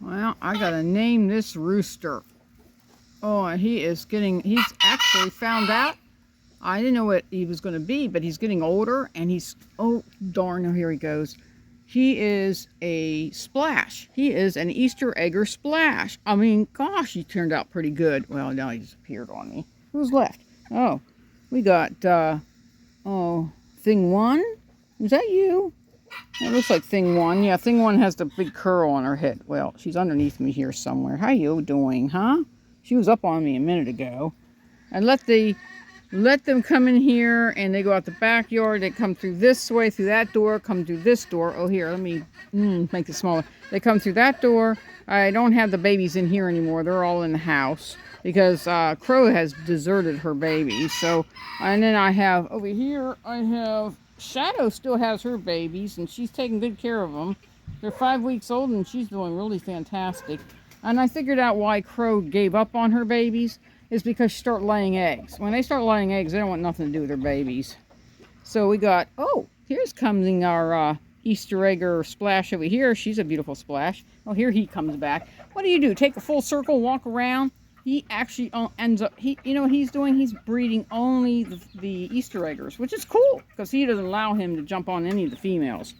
Well, I gotta name this rooster. Oh, and he's actually found out. I didn't know what he was going to be, but he's getting older and oh darn, oh, here he goes. He is a splash. He is an Easter egger splash. I mean, gosh, he turned out pretty good. Well, now he disappeared on me. Who's left? Oh, we got, thing one? Is that you? It looks like thing one. Yeah, thing one has the big curl on her head. Well, she's underneath me here somewhere. How you doing, huh? She was up on me a minute ago. I let them come in here, and they go out the backyard. They come through this way, through that door, come through this door. Oh, here, let me make it smaller. They come through that door. I don't have the babies in here anymore. They're all in the house because Crow has deserted her babies. So, and then I have, over here, I have, Shadow still has her babies, and she's taking good care of them. They're 5 weeks old, and she's doing really fantastic. And I figured out why Crow gave up on her babies is because she started laying eggs. When they start laying eggs, they don't want nothing to do with their babies. So we got, oh, here's coming our Easter egger splash over here. She's a beautiful splash. Oh, here he comes back. What do? Take a full circle, walk around. He actually ends up, you know what he's doing? He's breeding only the Easter eggers, which is cool because he doesn't allow him to jump on any of the females.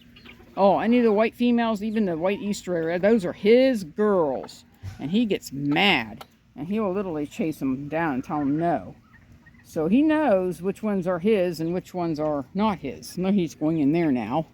Oh, any of the white females, even the white Easter egger, those are his girls. And he gets mad. And he will literally chase them down and tell them no. So he knows which ones are his and which ones are not his. No, he's going in there now.